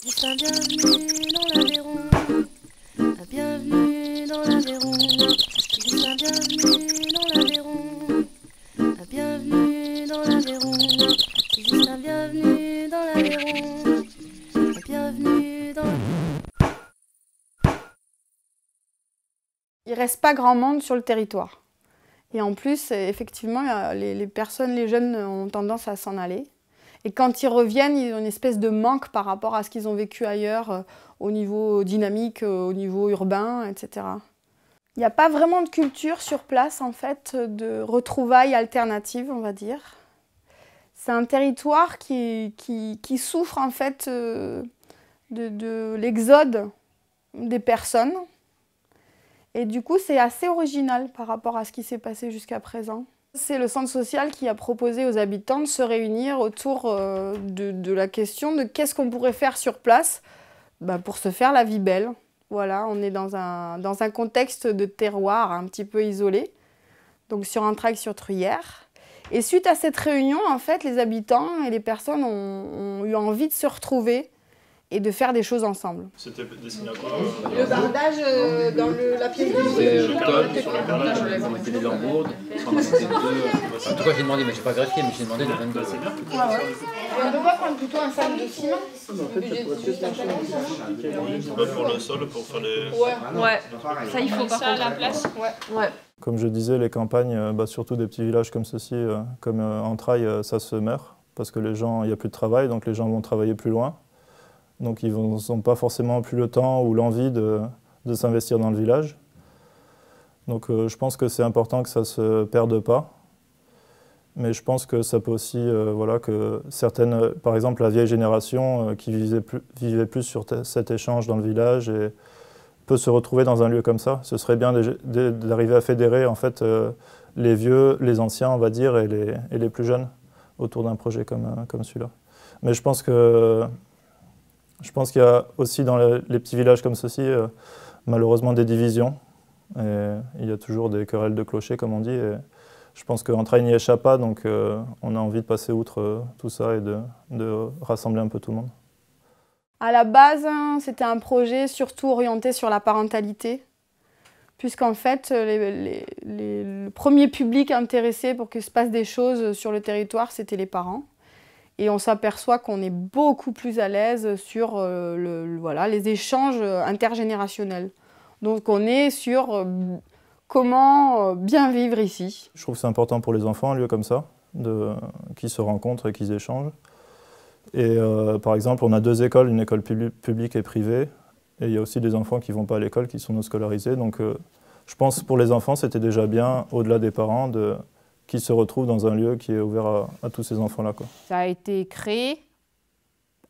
Juste un bienvenue dans l'Aveyron, un bienvenue dans l'Aveyron, juste un bienvenue dans l'Aveyron, un bienvenue dans l'Aveyron, juste un bienvenue dans l'Aveyron, un bienvenue dans l'Aveyron. Il reste pas grand monde sur le territoire. Et en plus, effectivement, les personnes, les jeunes ont tendance à s'en aller. Et quand ils reviennent, ils ont une espèce de manque par rapport à ce qu'ils ont vécu ailleurs, au niveau dynamique, au niveau urbain, etc. Il n'y a pas vraiment de culture sur place, en fait, de retrouvailles alternatives, on va dire. C'est un territoire qui souffre, en fait, de l'exode des personnes. Et du coup, c'est assez original par rapport à ce qui s'est passé jusqu'à présent. C'est le centre social qui a proposé aux habitants de se réunir autour de la question de qu'est-ce qu'on pourrait faire sur place pour se faire la vie belle. Voilà, on est dans un contexte de terroir un petit peu isolé, donc sur Entrailles-sur-Truyère. Et suite à cette réunion, en fait, les habitants et les personnes ont eu envie de se retrouver et de faire des choses ensemble. C'était destiné à quoi Le bardage dans la pièce de C'était le top, sur le carrelage, on mettait des lambourdes, on mettait deux. En tout cas, j'ai demandé, mais j'ai pas greffier, mais j'ai demandé de 22. Et on devrait prendre plutôt un sac de ciment. Pour le sol, pour faire les... Ouais, ça il faut par contre. À la place. Ouais. Comme je disais, les campagnes, surtout des petits villages comme ceci, comme Entrailles, ça se meurt, parce que les gens, il n'y a plus de travail, donc les gens vont travailler plus loin. Donc ils n'ont pas forcément plus le temps ou l'envie de s'investir dans le village. Donc je pense que c'est important que ça ne se perde pas. Mais je pense que ça peut aussi, que certaines, par exemple la vieille génération qui vivait plus sur cet échange dans le village et peut se retrouver dans un lieu comme ça. Ce serait bien d'arriver à fédérer en fait les vieux, les anciens on va dire, et les plus jeunes autour d'un projet comme celui-là. Mais je pense qu'il y a aussi dans les petits villages comme ceci, malheureusement des divisions. Et il y a toujours des querelles de clochers, comme on dit. Et je pense qu'Entrailles n'y échappe pas, donc on a envie de passer outre tout ça et de rassembler un peu tout le monde. À la base, c'était un projet surtout orienté sur la parentalité, puisqu'en fait, le premier public intéressé pour qu'il se passe des choses sur le territoire, c'était les parents. Et on s'aperçoit qu'on est beaucoup plus à l'aise sur les échanges intergénérationnels. Donc on est sur comment bien vivre ici. Je trouve que c'est important pour les enfants, un lieu comme ça, qui se rencontrent et qui échangent. Et par exemple, on a deux écoles, une école publique et privée. Et il y a aussi des enfants qui ne vont pas à l'école, qui sont non scolarisés. Donc je pense que pour les enfants, c'était déjà bien, au-delà des parents, qui se retrouvent dans un lieu qui est ouvert à tous ces enfants-là. Ça a été créé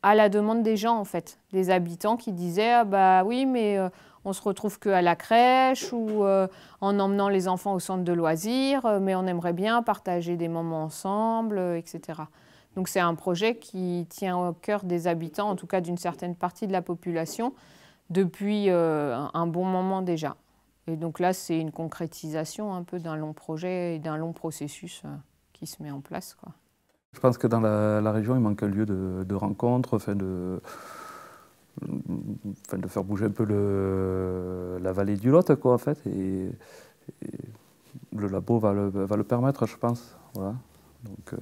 à la demande des gens, en fait, des habitants qui disaient « Ah bah oui, mais on se retrouve qu'à la crèche ou en emmenant les enfants au centre de loisirs, mais on aimerait bien partager des moments ensemble, etc. » Donc c'est un projet qui tient au cœur des habitants, en tout cas d'une certaine partie de la population, depuis un bon moment déjà. Et donc là, c'est une concrétisation un peu d'un long projet et d'un long processus qui se met en place, quoi. Je pense que dans la région, il manque un lieu de rencontre, de faire bouger un peu la vallée du Lot, quoi, en fait. Et le labo va le permettre, je pense. Voilà. Donc,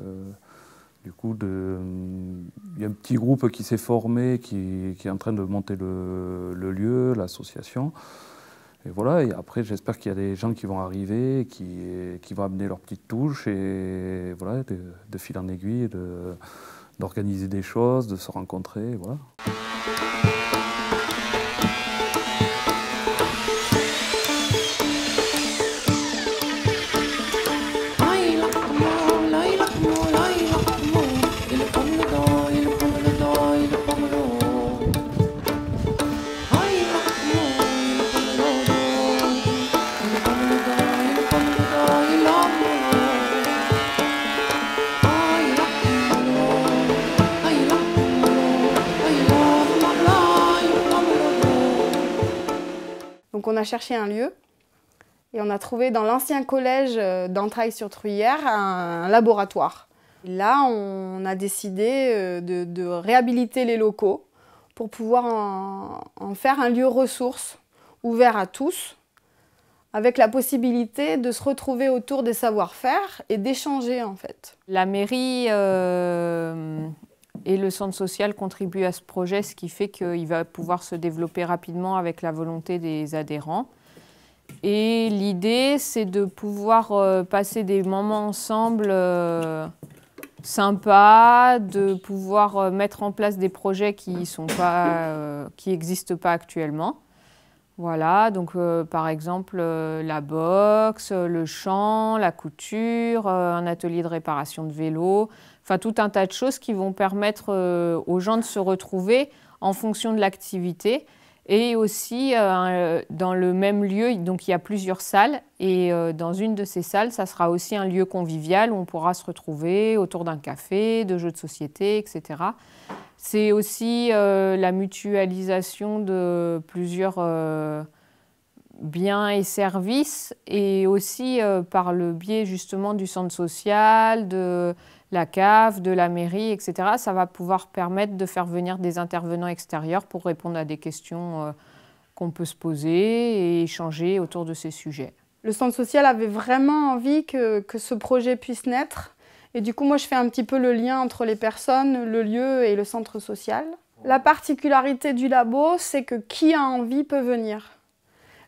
du coup, il y a un petit groupe qui s'est formé, qui est en train de monter le lieu, l'association. Et voilà, et après j'espère qu'il y a des gens qui vont arriver, qui vont amener leur petite touche et voilà, de fil en aiguille, d'organiser des choses, de se rencontrer, voilà. Donc on a cherché un lieu et on a trouvé dans l'ancien collège d'Entrailles-sur-Truyère un laboratoire. Là, on a décidé de réhabiliter les locaux pour pouvoir en faire un lieu ressource ouvert à tous, avec la possibilité de se retrouver autour des savoir-faire et d'échanger en fait. La mairie et le centre social contribuent à ce projet, ce qui fait qu'il va pouvoir se développer rapidement avec la volonté des adhérents. Et l'idée, c'est de pouvoir passer des moments ensemble sympas, de pouvoir mettre en place des projets qui n'existent pas actuellement. Voilà, donc par exemple la boxe, le chant, la couture, un atelier de réparation de vélo, enfin tout un tas de choses qui vont permettre aux gens de se retrouver en fonction de l'activité. Et aussi, dans le même lieu, donc il y a plusieurs salles, et dans une de ces salles, ça sera aussi un lieu convivial où on pourra se retrouver autour d'un café, de jeux de société, etc. C'est aussi la mutualisation de plusieurs biens et services, et aussi par le biais justement du centre social, de la CAF, de la mairie, etc. Ça va pouvoir permettre de faire venir des intervenants extérieurs pour répondre à des questions qu'on peut se poser et échanger autour de ces sujets. Le centre social avait vraiment envie que ce projet puisse naître. Et du coup, moi, je fais un petit peu le lien entre les personnes, le lieu et le centre social. La particularité du labo, c'est que qui a envie peut venir.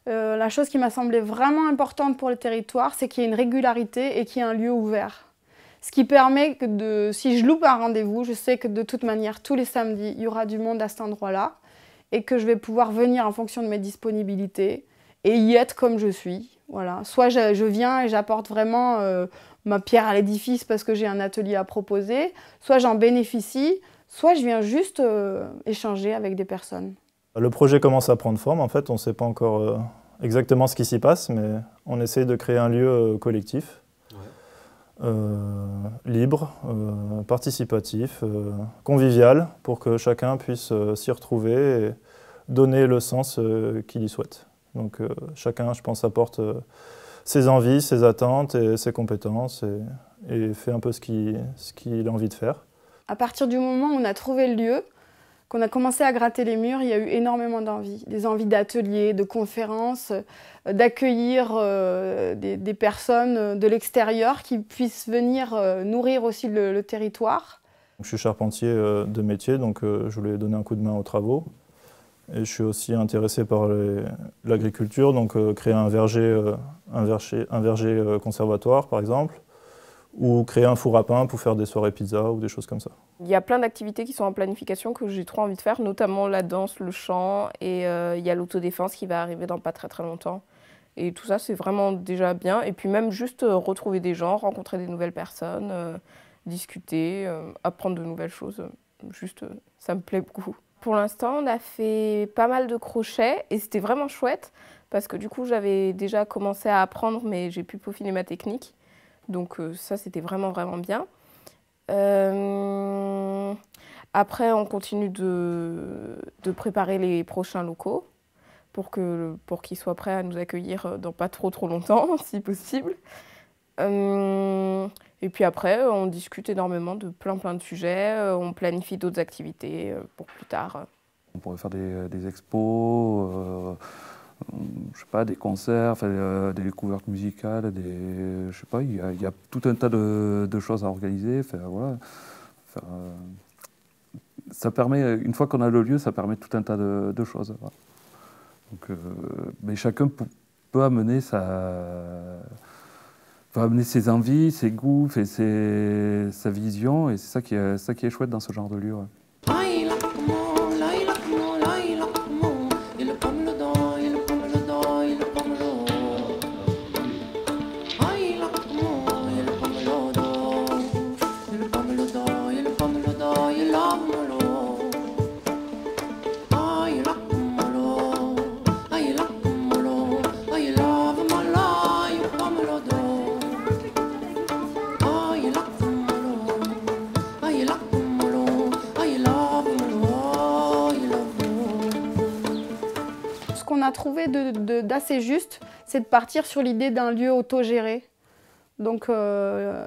La chose qui m'a semblé vraiment importante pour le territoire, c'est qu'il y ait une régularité et qu'il y ait un lieu ouvert. Ce qui permet que si je loupe un rendez-vous, je sais que de toute manière, tous les samedis, il y aura du monde à cet endroit-là et que je vais pouvoir venir en fonction de mes disponibilités et y être comme je suis. Voilà. Soit je viens et j'apporte vraiment ma pierre à l'édifice parce que j'ai un atelier à proposer, soit j'en bénéficie, soit je viens juste échanger avec des personnes. Le projet commence à prendre forme. En fait, on ne sait pas encore exactement ce qui s'y passe, mais on essaie de créer un lieu collectif. Libre, participatif, convivial, pour que chacun puisse s'y retrouver et donner le sens qu'il y souhaite. Donc chacun, je pense, apporte ses envies, ses attentes et ses compétences et fait un peu ce qu'il a envie de faire. À partir du moment où on a trouvé le lieu, qu'on a commencé à gratter les murs, il y a eu énormément d'envies. Des envies d'ateliers, de conférences, d'accueillir des personnes de l'extérieur qui puissent venir nourrir aussi le territoire. Je suis charpentier de métier, donc je voulais donner un coup de main aux travaux. Et je suis aussi intéressé par l'agriculture, donc créer un verger conservatoire par exemple, ou créer un four à pain pour faire des soirées pizza ou des choses comme ça. Il y a plein d'activités qui sont en planification que j'ai trop envie de faire, notamment la danse, le chant, et il y a l'autodéfense qui va arriver dans pas très longtemps. Et tout ça, c'est vraiment déjà bien. Et puis même juste retrouver des gens, rencontrer des nouvelles personnes, discuter, apprendre de nouvelles choses. Juste, ça me plaît beaucoup. Pour l'instant, on a fait pas mal de crochets et c'était vraiment chouette parce que du coup, j'avais déjà commencé à apprendre, mais j'ai pu peaufiner ma technique. Donc ça, c'était vraiment bien. Après, on continue de préparer les prochains locaux pour qu'ils soient prêts à nous accueillir dans pas trop longtemps, si possible. Et puis après, on discute énormément de plein de sujets, on planifie d'autres activités pour plus tard. On pourrait faire des expos, je sais pas, des concerts, des découvertes musicales, je sais pas, il y a tout un tas de choses à organiser. Voilà, ça permet, une fois qu'on a le lieu, ça permet tout un tas de choses. Voilà. Donc, mais chacun peut amener ses envies, ses goûts, sa vision, et c'est ça qui est chouette dans ce genre de lieu. Ouais. Ce qu'on a trouvé d'assez juste, c'est de partir sur l'idée d'un lieu autogéré. Donc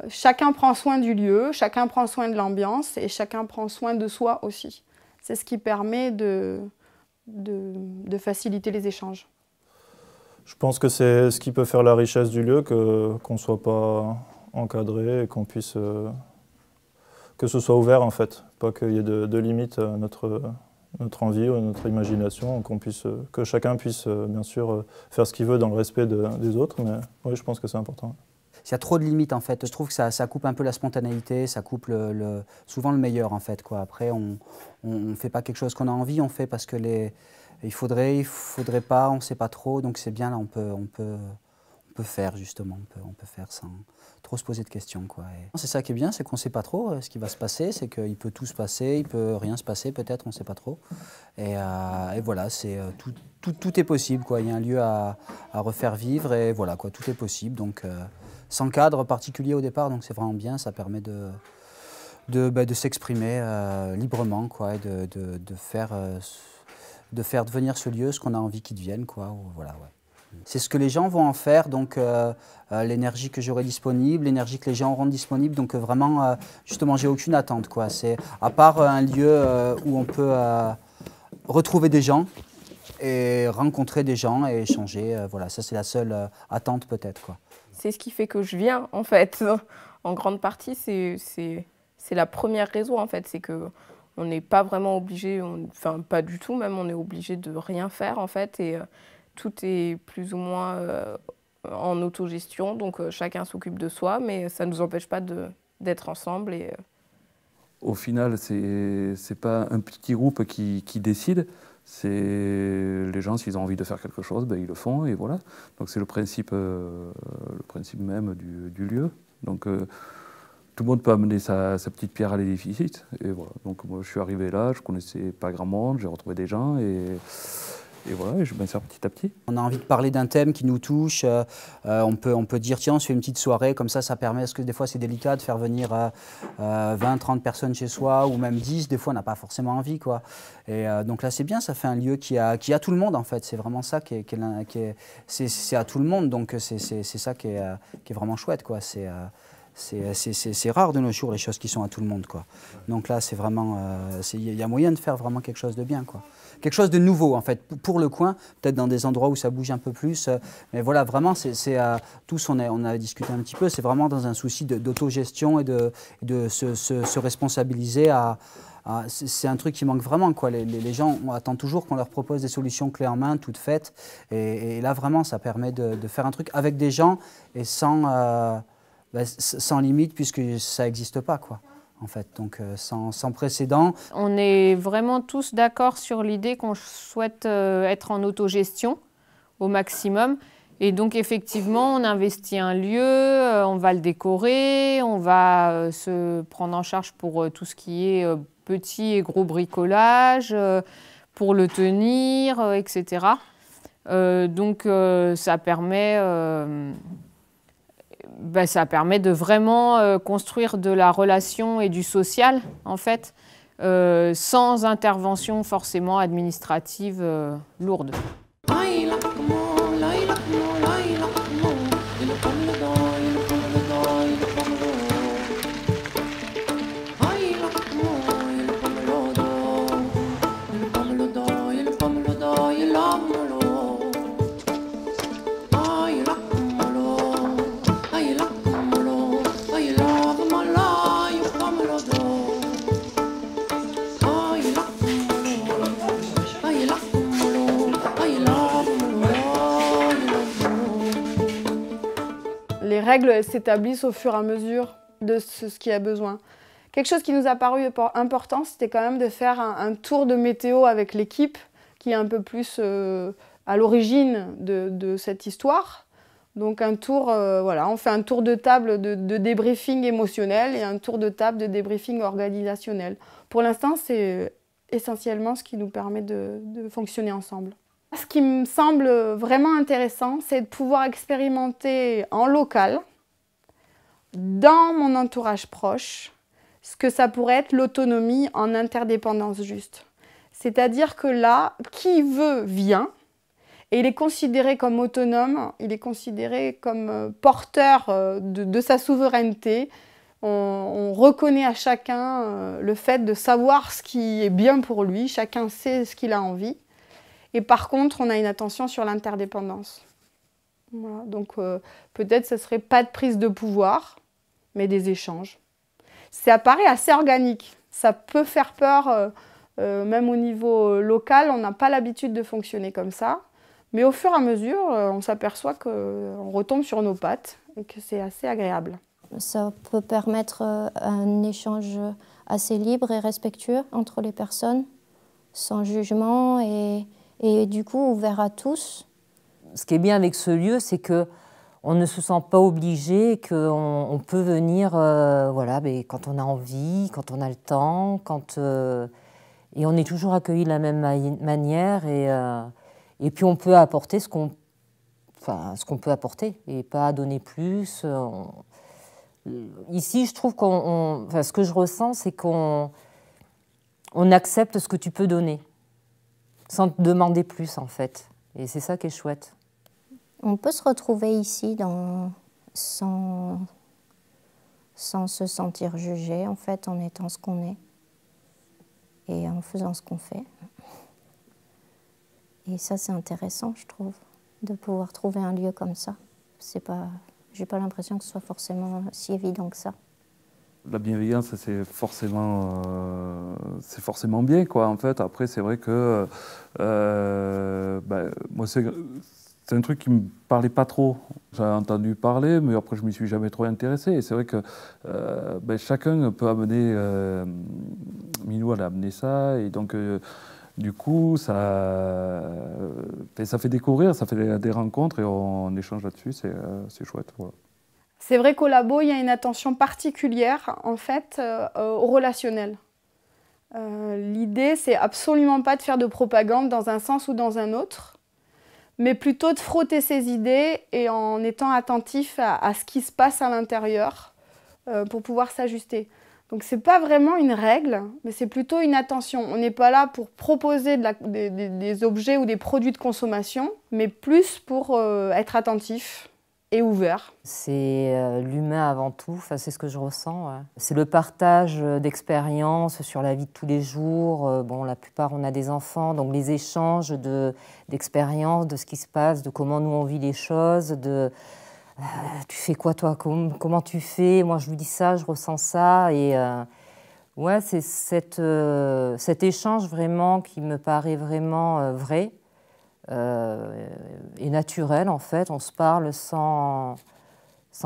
chacun prend soin du lieu, chacun prend soin de l'ambiance et chacun prend soin de soi aussi. c'est ce qui permet de faciliter les échanges. Je pense que c'est ce qui peut faire la richesse du lieu, qu'on ne soit pas encadré et qu'on puisse... que ce soit ouvert en fait, pas qu'il y ait de limites à notre envie ou à notre imagination, que chacun puisse bien sûr faire ce qu'il veut dans le respect des autres, mais oui, je pense que c'est important. S'il y a trop de limites en fait, je trouve que ça coupe un peu la spontanéité, ça coupe souvent le meilleur en fait, quoi. Après on ne fait pas quelque chose qu'on a envie, on fait parce que il faudrait pas, on ne sait pas trop, donc c'est bien là, on peut faire justement, on peut faire sans trop se poser de questions, quoi. C'est ça qui est bien, c'est qu'on ne sait pas trop ce qui va se passer, c'est qu'il peut tout se passer, il peut rien se passer peut-être, on ne sait pas trop. Et voilà, tout est possible, quoi. Il y a un lieu à refaire vivre et voilà, quoi, tout est possible. Donc sans cadre particulier au départ, donc c'est vraiment bien, ça permet de s'exprimer librement, quoi, et de faire devenir ce lieu ce qu'on a envie qu'il devienne, quoi. Voilà, ouais. C'est ce que les gens vont en faire, donc l'énergie que j'aurai disponible, l'énergie que les gens auront disponible, donc vraiment, justement, j'ai aucune attente, quoi. C'est à part un lieu où on peut retrouver des gens et rencontrer des gens et échanger, voilà, ça c'est la seule attente peut-être, quoi. C'est ce qui fait que je viens, en fait. En grande partie, c'est la première raison, en fait, c'est que on n'est pas vraiment obligé, enfin pas du tout même, on est obligé de rien faire, en fait, et tout est plus ou moins en autogestion, donc chacun s'occupe de soi, mais ça ne nous empêche pas d'être ensemble. Au final, c'est pas un petit groupe qui décide, c'est les gens, s'ils ont envie de faire quelque chose, ben, ils le font, et voilà. Donc c'est le principe même du lieu. Donc tout le monde peut amener sa petite pierre à l'édifice, et voilà. Donc moi je suis arrivé là, je connaissais pas grand monde, j'ai retrouvé des gens, et voilà, et je m'insère petit à petit. On a envie de parler d'un thème qui nous touche, on peut dire tiens on se fait une petite soirée, comme ça permet, parce que des fois c'est délicat de faire venir 20-30 personnes chez soi, ou même 10, des fois on n'a pas forcément envie, quoi. Et donc là c'est bien, ça fait un lieu qui a tout le monde en fait, c'est vraiment ça c'est à tout le monde, donc c'est ça qui est vraiment chouette, quoi. C'est rare de nos jours les choses qui sont à tout le monde, quoi. Donc là c'est vraiment, il y a moyen de faire vraiment quelque chose de bien, quoi. Quelque chose de nouveau en fait, pour le coin, peut-être dans des endroits où ça bouge un peu plus, mais voilà, vraiment, tous on a discuté un petit peu, c'est vraiment dans un souci d'autogestion et de se responsabiliser c'est un truc qui manque vraiment, quoi. Les gens attendent toujours qu'on leur propose des solutions clés en main, toutes faites, et là vraiment ça permet de faire un truc avec des gens et sans limite, puisque ça n'existe pas, quoi. En fait, donc sans précédent. On est vraiment tous d'accord sur l'idée qu'on souhaite être en autogestion au maximum. Et donc effectivement, on investit un lieu, on va le décorer, on va se prendre en charge pour tout ce qui est petit et gros bricolage, pour le tenir, etc. Donc ça permet de vraiment construire de la relation et du social, en fait, sans intervention forcément administrative lourde. Les règles s'établissent au fur et à mesure de ce qu'il y a besoin. Quelque chose qui nous a paru important, c'était quand même de faire un tour de météo avec l'équipe qui est un peu plus à l'origine de cette histoire. Donc un tour, voilà, on fait un tour de table de débriefing émotionnel et un tour de table de débriefing organisationnel. Pour l'instant, c'est essentiellement ce qui nous permet de fonctionner ensemble. Ce qui me semble vraiment intéressant, c'est de pouvoir expérimenter en local, dans mon entourage proche, ce que ça pourrait être l'autonomie en interdépendance juste. C'est-à-dire que là, qui veut vient, et il est considéré comme autonome, il est considéré comme porteur de sa souveraineté, On reconnaît à chacun le fait de savoir ce qui est bien pour lui, chacun sait ce qu'il a envie. Et par contre, on a une attention sur l'interdépendance. Voilà. Donc peut-être ce ne serait pas de prise de pouvoir, mais des échanges. Ça paraît assez organique. Ça peut faire peur, même au niveau local, on n'a pas l'habitude de fonctionner comme ça. Mais au fur et à mesure, on s'aperçoit qu'on retombe sur nos pattes et que c'est assez agréable. Ça peut permettre un échange assez libre et respectueux entre les personnes, sans jugement et du coup ouvert à tous. Ce qui est bien avec ce lieu, c'est qu'on ne se sent pas obligé, qu'on peut venir voilà, mais quand on a envie, quand on a le temps, et on est toujours accueilli de la même manière et puis on peut apporter ce qu'on peut apporter et pas donner plus. Ici, je trouve ce que je ressens, c'est qu'on accepte ce que tu peux donner, sans te demander plus, en fait. Et c'est ça qui est chouette. On peut se retrouver ici sans se sentir jugé, en fait, en étant ce qu'on est et en faisant ce qu'on fait. Et ça, c'est intéressant, je trouve, de pouvoir trouver un lieu comme ça. J'ai pas l'impression que ce soit forcément si évident que ça. La bienveillance, c'est forcément bien, quoi, en fait. Après, c'est vrai que moi, c'est un truc qui me parlait pas trop. J'avais entendu parler, mais après, je m'y suis jamais trop intéressé. Et c'est vrai que chacun peut amener... Minou, elle a amené ça, et donc... du coup, ça fait découvrir, ça fait des rencontres et on échange là-dessus, c'est chouette. Voilà. C'est vrai qu'au labo, il y a une attention particulière en fait, au relationnel. L'idée, c'est absolument pas de faire de propagande dans un sens ou dans un autre, mais plutôt de frotter ses idées et en étant attentif à ce qui se passe à l'intérieur pour pouvoir s'ajuster. Donc ce n'est pas vraiment une règle, mais c'est plutôt une attention. On n'est pas là pour proposer des objets ou des produits de consommation, mais plus pour être attentif et ouvert. C'est l'humain avant tout, c'est ce que je ressens. Ouais. C'est le partage d'expériences sur la vie de tous les jours. Bon, la plupart, on a des enfants, donc les échanges d'expériences, de ce qui se passe, de comment nous on vit les choses, tu fais quoi toi, comment tu fais, moi je vous dis ça, je ressens ça. Et ouais, c'est cet échange vraiment qui me paraît vraiment vrai et naturel en fait. On se parle sans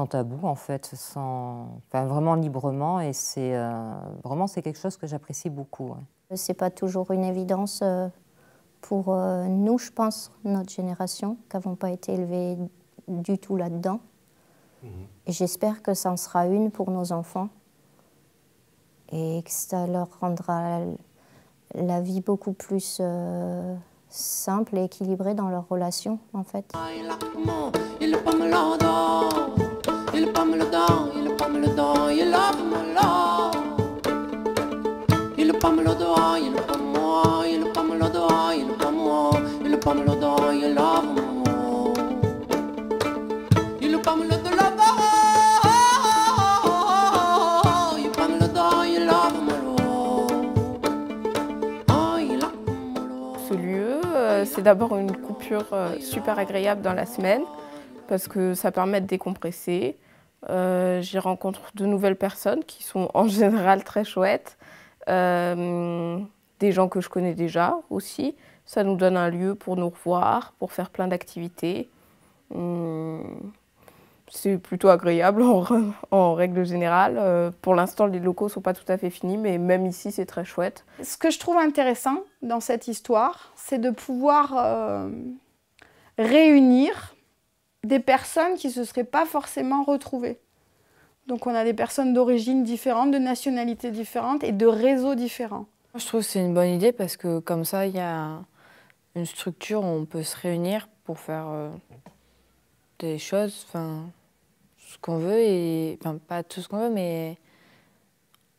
tabou en fait, vraiment librement et c'est quelque chose que j'apprécie beaucoup. Ouais. C'est pas toujours une évidence pour nous, je pense, notre génération, qui n'avons pas été élevés du tout là-dedans. Et j'espère que ça en sera une pour nos enfants et que ça leur rendra la vie beaucoup plus simple et équilibrée dans leurs relations, en fait. C'est d'abord une coupure super agréable dans la semaine parce que ça permet de décompresser. J'y rencontre de nouvelles personnes qui sont en général très chouettes. Des gens que je connais déjà aussi. Ça nous donne un lieu pour nous revoir, pour faire plein d'activités. C'est plutôt agréable en règle générale. Pour l'instant, les locaux ne sont pas tout à fait finis, mais même ici, c'est très chouette. Ce que je trouve intéressant dans cette histoire, c'est de pouvoir réunir des personnes qui ne se seraient pas forcément retrouvées. Donc on a des personnes d'origines différentes, de nationalités différentes et de réseaux différents. Je trouve que c'est une bonne idée parce que comme ça, il y a une structure où on peut se réunir pour faire des choses, ce qu'on veut, et pas tout ce qu'on veut, mais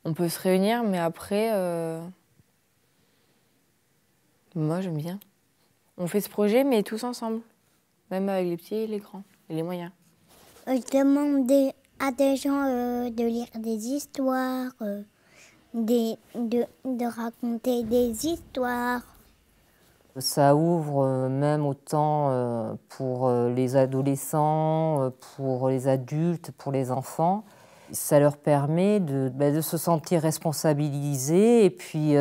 on peut se réunir, mais après, moi j'aime bien. On fait ce projet, mais tous ensemble, même avec les petits et les grands, et les moyens. Je demandais à des gens de lire des histoires, de raconter des histoires. Ça ouvre même autant pour les adolescents, pour les adultes, pour les enfants. Ça leur permet de se sentir responsabilisés et puis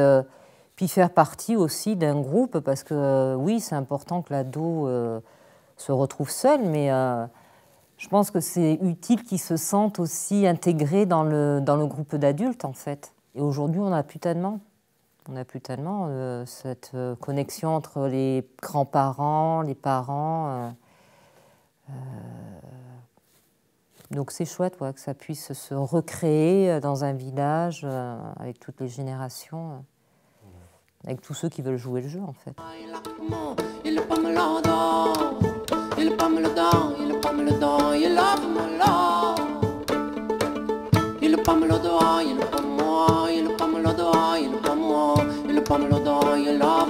faire partie aussi d'un groupe, parce que oui, c'est important que l'ado se retrouve seul, mais je pense que c'est utile qu'ils se sentent aussi intégrés dans le groupe d'adultes, en fait. Et aujourd'hui, on n'a plus tellement. On n'a plus tellement cette connexion entre les grands-parents, les parents. Donc c'est chouette que ça puisse se recréer dans un village avec toutes les générations, avec tous ceux qui veulent jouer le jeu, en fait. You love